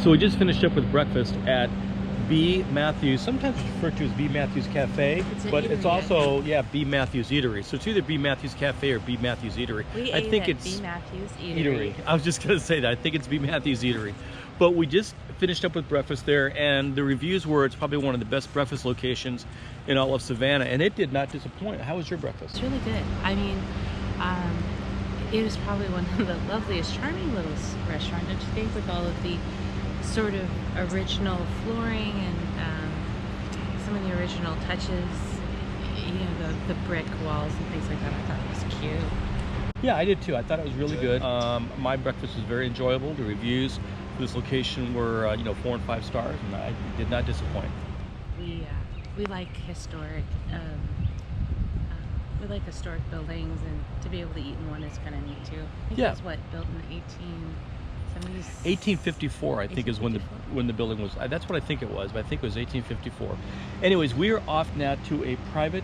So we just finished up with breakfast at B. Matthews, sometimes referred to as B. Matthews Cafe, but it's also, yeah, B. Matthews Eatery. So it's either B. Matthews Cafe or B. Matthews Eatery. We I think ate at it's B. Matthews Eatery. I was just going to say that. I think it's B. Matthews Eatery. But we just finished up with breakfast there, and the reviews were it's probably one of the best breakfast locations in all of Savannah, and it did not disappoint. How was your breakfast? It's really good. I mean, it was probably one of the loveliest, charming little restaurants, don't you think, with all of the sort of original flooring and some of the original touches, you know, the brick walls and things like that. I thought it was cute. Yeah, I did too. I thought it was really good. My breakfast was very enjoyable. The reviews for this location were, 4 and 5 stars, and I did not disappoint. We like historic. We like historic buildings, and to be able to eat in one is kind of neat too. I think that's what, built in the 1870s? 1854, I think, is when the building was. That's what I think it was, but I think it was 1854. Anyways, we are off now to a private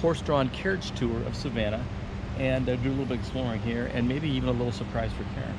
horse-drawn carriage tour of Savannah, and do a little bit of exploring here, and maybe even a little surprise for Karen.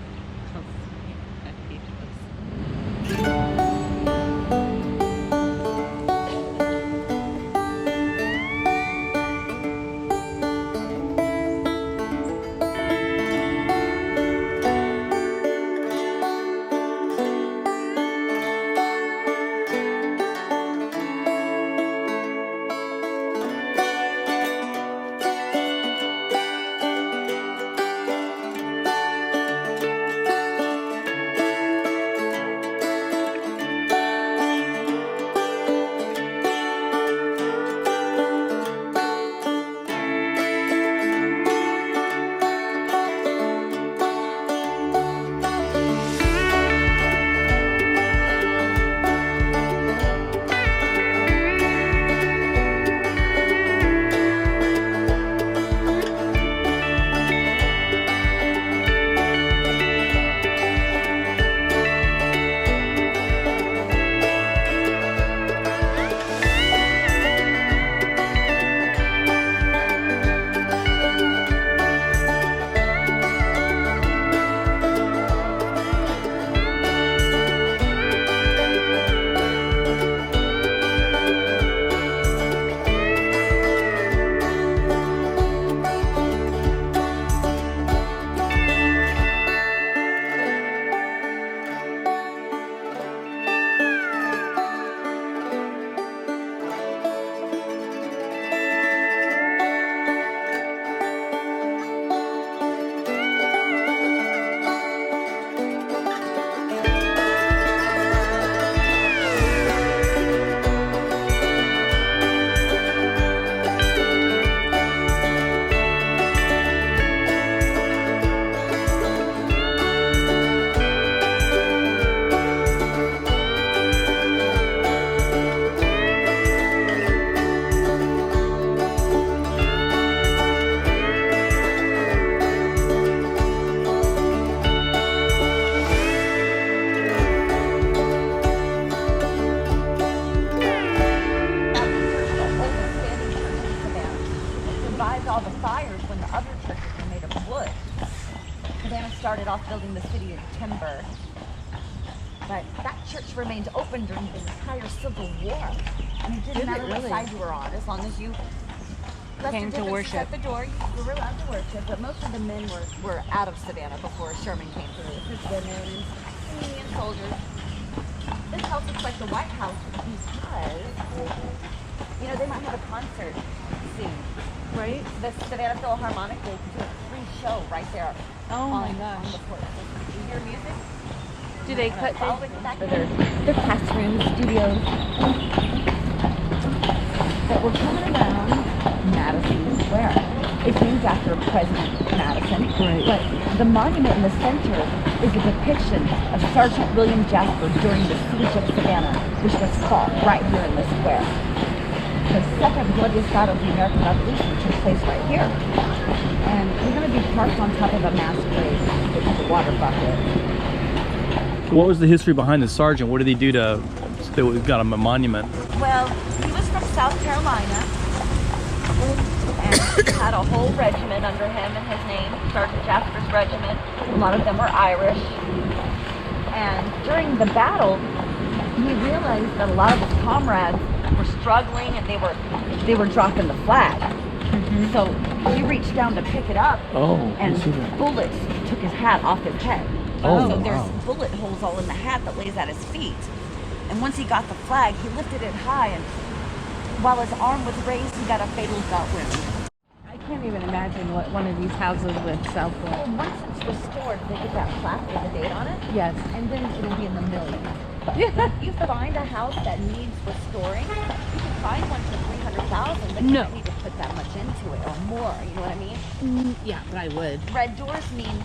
Started off building the city in timber, but that church remained open during the entire Civil War. And it didn't matter what side you were on, as long as you came to worship at the door, you were allowed to worship. But most of the men were out of Savannah before Sherman came through. His women, Union soldiers. This house looks like the White House because, they might have a concert soon. Right? The Savannah Philharmonic will do a free show right there. Oh my gosh. On the porch. Do you hear music? Do they cut their classrooms, studios that were coming around Madison Square. It's named after President Madison. Right. But the monument in the center is a depiction of Sergeant William Jasper during the siege of Savannah, which was fought right here in the square. The second bloodiest battle of the American Revolution took place right here. And we're going to be parked on top of a mass grave, which is a water bucket. So what was the history behind the sergeant? What did he do to, so we've got him a monument? Well, he was from South Carolina, and he had a whole regiment under him and his name, Sergeant Jasper's regiment. A lot of them were Irish. And during the battle, he realized that a lot of his comrades were struggling and they were dropping the flag. So he reached down to pick it up, and bullets took his hat off his head. So there's bullet holes all in the hat that lays at his feet. And once he got the flag, he lifted it high, and while his arm was raised, he got a fatal gut wound. I can't even imagine what one of these houses would sell for. Well, once it's restored, they get that plaque with a date on it. Yes. And then it'll be in the millions. But if you find a house that needs restoring, you can find one for $300,000, but you don't need to put that much into it or more. You know what I mean? Yeah, but I would. Red doors mean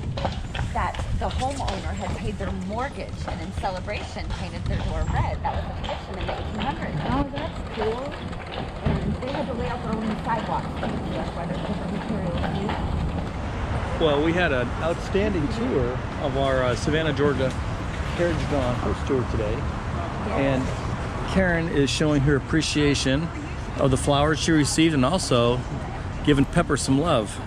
that the homeowner had paid their mortgage and in celebration painted their door red. That was a tradition in the 1800s. Oh, that's cool. And they had to lay out their own sidewalks. That's why there's different materials used. Well, we had an outstanding tour of our Savannah, Georgia carriage drawn horse tour today. And Karen is showing her appreciation of the flowers she received and also giving Pepper some love.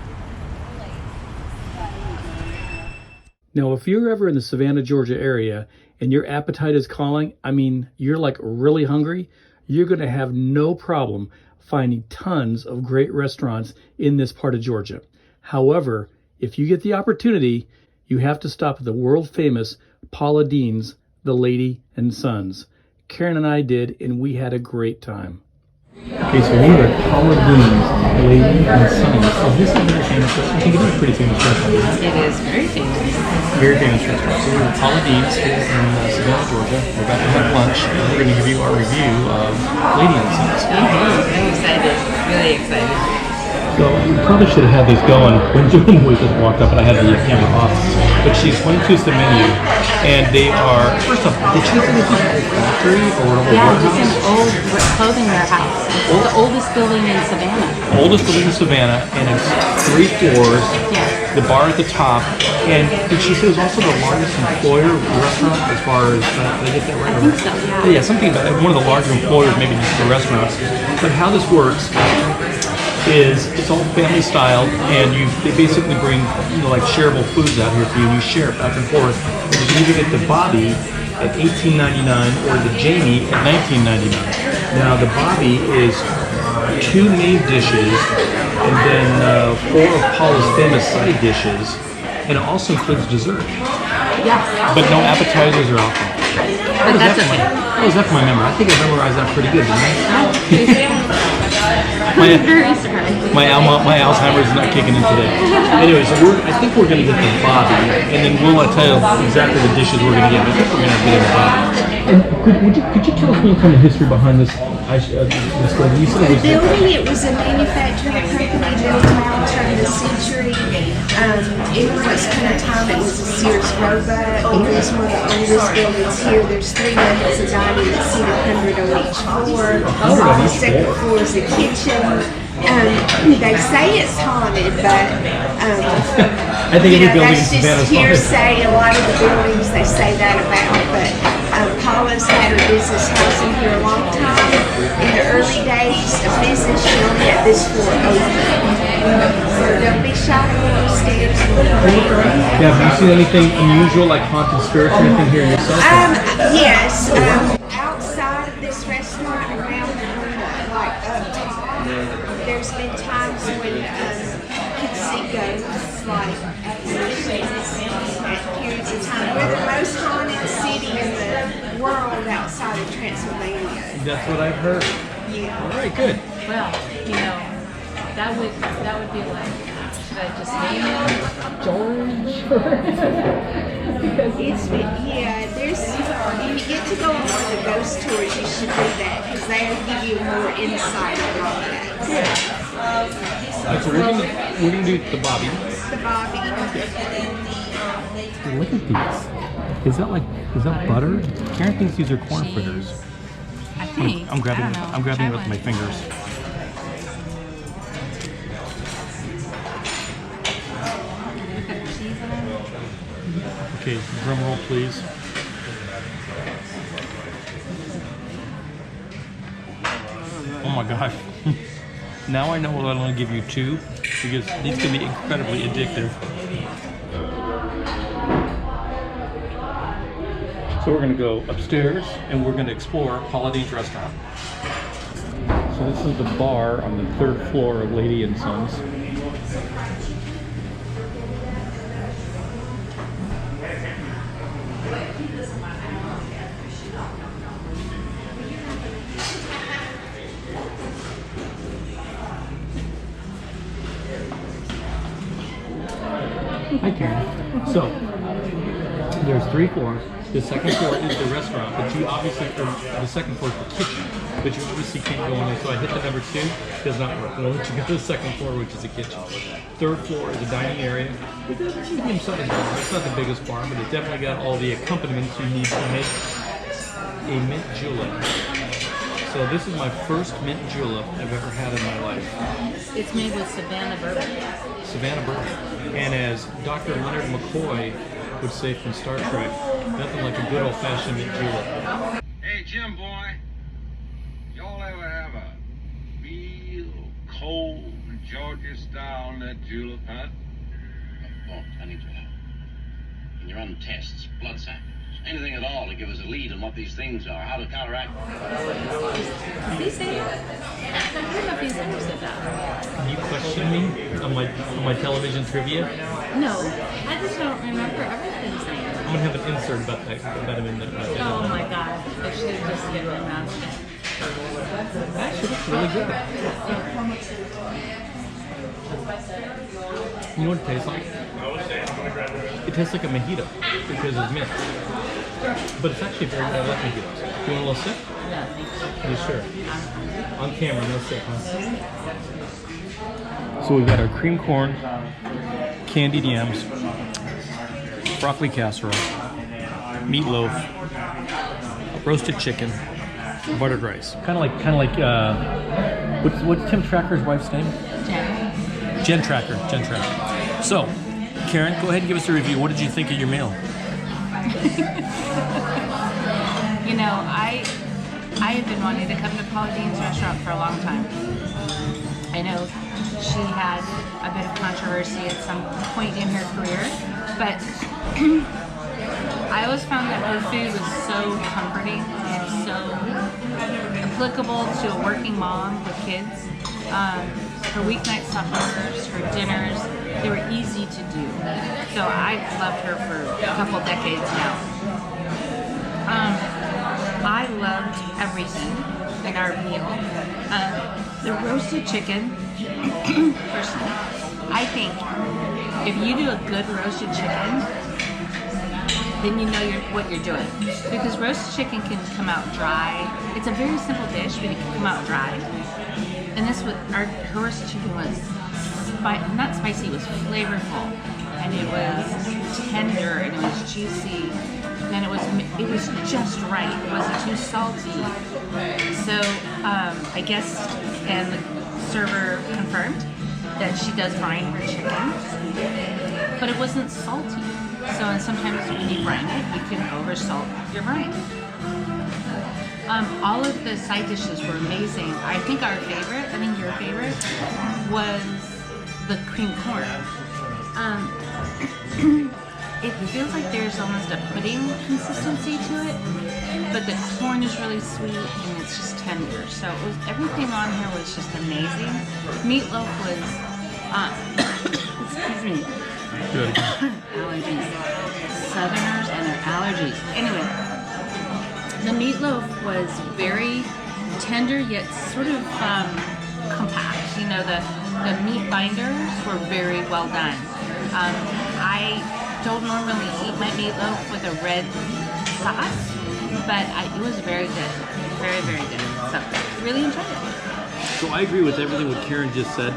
Now, if you're ever in the Savannah, Georgia area and your appetite is calling, I mean, you're like really hungry, you're going to have no problem finding tons of great restaurants in this part of Georgia. However, if you get the opportunity, you have to stop at the world famous Paula Deen's The Lady and Sons. Karen and I did, and we had a great time. Okay, so we were at Paula Deen's Lady and Sons. Oh, this is a very famous restaurant. I think it is a pretty famous restaurant. It is very famous. Very famous restaurant. So we're at Paula Deen's here in Savannah, Georgia. We're about to have lunch, and we're going to give you our review of Lady and Sons. I'm excited. Really excited. So we probably should have had these going when we just walked up, and I had the camera off. But she's went to the menu, and they are, first off, did she say this was an old factory or an old warehouse? Yeah, it's an old clothing warehouse. It's the oldest building in Savannah. Oldest building in Savannah, and it's 3 floors. Yes. The bar at the top, and did she say it was also the largest employer restaurant as far as, did I get that right? I think so, yeah. Yeah, something about one of the larger employers, maybe just for restaurants. But how this works is it's all family styled, and they basically bring like shareable foods out here for you, and you share it back and forth. And you can either get the Bobby at $18.99 or the Jamie at $19.99. Now the Bobby is 2 main dishes and then 4 of Paula's famous side dishes, and it also includes dessert. Yes. But no appetizers or alcohol. But that's okay. How was that for my memory? I think I memorized that pretty good, didn't I? My Alzheimer's is not kicking in today. Anyway, so I think we're going to get the Bobby, and then we'll tell you exactly the dishes we're going to get. But I think we're going to get the Bobby. And could you tell us what kind of history behind this building? You said The building, it was a manufacturing company built out turn of the century. It was kind of time it was a Sears Roebuck. It was one of the oldest buildings here. There's 3 levels of dining that seat 100 on each floor. The second floor is the kitchen. They say it's haunted, but I think every building that's in Savannah is just hearsay. A lot of the buildings they say that about, but Paula's had her business house in here a long time. In the early days of business, she only had this floor open. So don't be shy to go upstairs. Yeah, have you seen anything unusual, like haunted spirits or anything here yourself? Yes. Outside of this restaurant, around the room, like uptown, there's been times when you could see ghosts, like at periods of time. We're the most haunted city in the world outside of Transylvania. That's what I've heard. Yeah. All right, good. Well, that would be like, should I just name it George? There's, when you get to go on one of the ghost tours, you should do that because they'll give you more insight on all that. All right, so we're gonna do the Bobby. The Bobby. Look at these. Is that butter? Karen thinks these are corn fritters. I think. I'm grabbing I don't know. it with Try my one. fingers. Cheese in it. Okay, drum roll please. Oh my gosh. Now I know why I only give you 2, because these can be incredibly addictive. So we're gonna go upstairs and we're gonna explore Paula Deen's restaurant. So this is the bar on the 3rd floor of Lady and Sons. Hi Karen. So, there's 3 floors. The 2nd floor is the restaurant, but you obviously, the 2nd floor is the kitchen, but you obviously can't go in there. So I hit the number 2, does not work. We'll let you go to the 2nd floor, which is the kitchen. 3rd floor is a dining area. It's a medium-sized bar. It's not the biggest bar, but it's definitely got all the accompaniments you need to make a mint julep. So this is my first mint julep I've ever had in my life. It's made with Savannah bourbon. Savannah bourbon. And as Dr. Leonard McCoy would say from Star Trek, nothing like a good old-fashioned mint julep. Hey, Jim boy, y'all ever have a real cold Georgia style nut julep hunt? Oh, I need to know. When you run tests, blood samples, anything at all to give us a lead on what these things are, how to counteract them. Did he say that? I don't know if he's ever said that. Can you question me on my television trivia? No, I just don't remember everything's name. I'm gonna have an insert about him in that. Oh my god, I should have just announced it. Actually, looks really good. You know what it tastes like? It tastes like a mojito because it's mint. But it's actually very good. I like mojitos. You want a little sip? No, thank you. You sure? On camera, no sip, huh? So we've got our cream corn, candied yams, broccoli casserole, meatloaf, roasted chicken, buttered rice. Kind of like what's Tim Tracker's wife's name? Jen. Jen Tracker. So, Karen, go ahead and give us a review. What did you think of your meal? You know, I have been wanting to come to Paula Deen's restaurant for a long time. I know she had a bit of controversy at some point in her career, but I always found that her food was so comforting and so applicable to a working mom with kids. Her weeknight suppers, her dinners, they were easy to do. So I've loved her for a couple decades now. I loved everything in our meal. The roasted chicken, personally, I think if you do a good roasted chicken, then you know what you're doing. Because roasted chicken can come out dry. It's a very simple dish, but it can come out dry. And her roasted chicken was not spicy, it was flavorful, and it was tender, and it was juicy, and it was just right. It wasn't too salty. So I guess, and the server confirmed that she does brine her chicken, but it wasn't salty. So and sometimes when you brine it, you can oversalt your brine. All of the side dishes were amazing. I think your favorite, was the cream corn. It feels like there's almost a pudding consistency to it, but the corn is really sweet and it's just tender. So everything on here was just amazing. Meatloaf was, excuse me, allergies. Southerners and their allergies. Anyway, the meatloaf was very tender yet sort of compact. You know, the meat binders were very well done. I don't normally eat my meatloaf with a red sauce, but it was very good. Very, very good. So, really enjoyed it. So I agree with everything what Karen just said.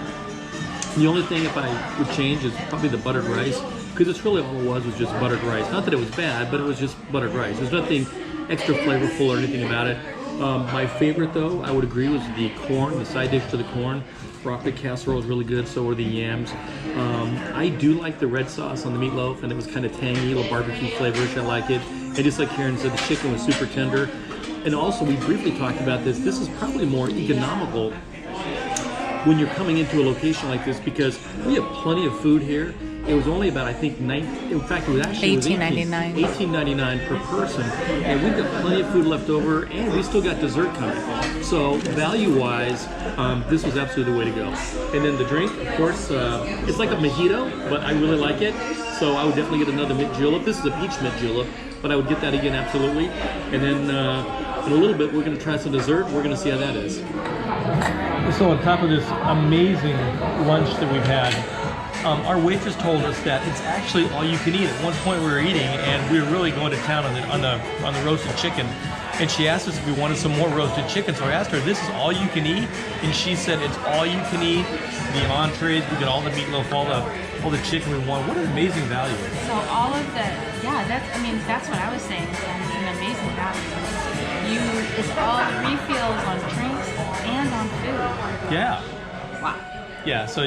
The only thing if I would change is probably the buttered rice, because it's really all it was just buttered rice. Not that it was bad, but it was just buttered rice. There's nothing extra flavorful or anything about it. My favorite, though, I would agree, was the corn, the side dish to the corn. Broccoli casserole is really good, so are the yams. I do like the red sauce on the meatloaf, and it was kind of tangy, a little barbecue flavorish. I like it. And just like Karen said, the chicken was super tender. And also, we briefly talked about this. This is probably more economical when you're coming into a location like this, because we have plenty of food here, It was only about, I think, in fact, it was actually $18.99. $18.99 per person, and we've got plenty of food left over, and we still got dessert coming. So value-wise, this was absolutely the way to go. And then the drink, of course, it's like a mojito, but I really like it. So I would definitely get another mint julep. This is a peach mint julep, but I would get that again, absolutely. And then in a little bit, we're going to try some dessert. We're going to see how that is. So on top of this amazing lunch that we've had, our waitress told us that it's actually all you can eat. At one point we were eating, and we were really going to town on the roasted chicken. And she asked us if we wanted some more roasted chicken. So I asked her, "This is all you can eat?" And she said, "It's all you can eat. The entrees, we get all the meatloaf, all the chicken we want." What an amazing value! So all of the, that's what I was saying. It's an amazing value. It's all refills on drinks and on food. Yeah. Wow. Yeah. So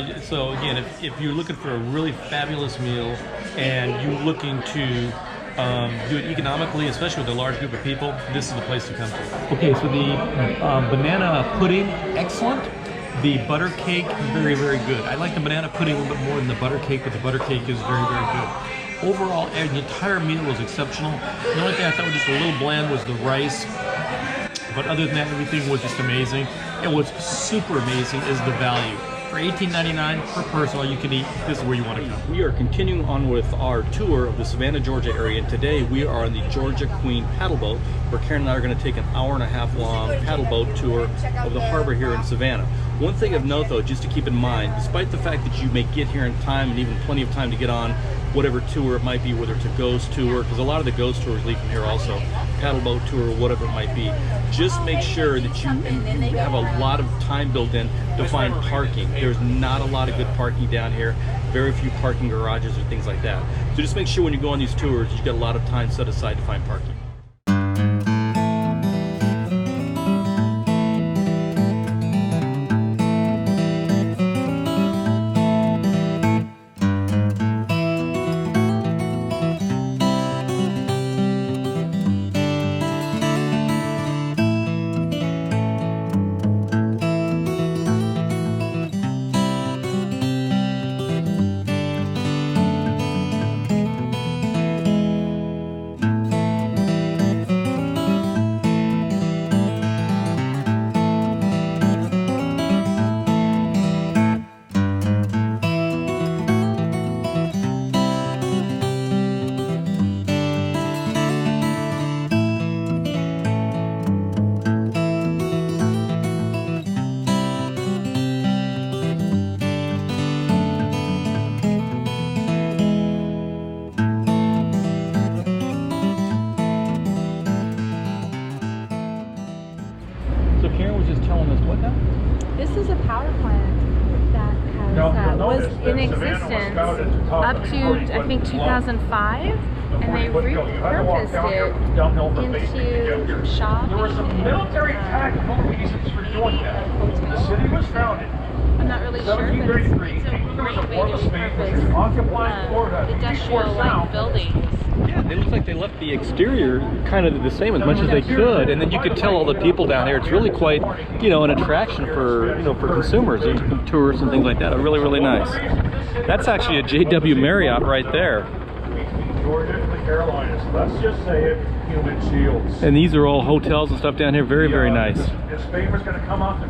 again, if you're looking for a really fabulous meal and you're looking to do it economically, especially with a large group of people, this is the place to come to. Okay, so the banana pudding, excellent. The butter cake, very, very good. I like the banana pudding a little bit more than the butter cake, but the butter cake is very, very good. Overall, the entire meal was exceptional. The only thing I thought was just a little bland was the rice. But other than that, everything was just amazing. And what's super amazing is the value. For $18.99 per person, all you can eat, this is where you want to come. We are continuing on with our tour of the Savannah, Georgia area, and today we are on the Georgia Queen paddle boat, where Karen and I are going to take an hour-and-a-half long paddle boat tour of the harbor here in Savannah. One thing of note, though, just to keep in mind, despite the fact that you may get here in time and even plenty of time to get on whatever tour it might be, whether it's a ghost tour, because a lot of the ghost tours leave from here also, paddle boat tour, whatever it might be, just make sure that you have a lot of time built in to find parking. There's not a lot of good parking down here, very few parking garages or things like that. So just make sure when you go on these tours, you've got a lot of time set aside to find parking. This is a power plant that was in existence up to, I think, 2005, and they repurposed it into shopping. There were some military tactical reasons for doing that. The city was founded. I'm not really sure, but it's a great way to repurpose industrial-like buildings. Yeah, they look like they left the exterior kind of the same as much as they could, and then you could tell all the people down here. It's really quite, an attraction for, for consumers and tourists and things like that. Really, really nice. That's actually a JW Marriott right there. Georgia to the Carolinas. Let's just say it, human shields. And these are all hotels and stuff down here. Very, very nice. This paper's going to come off the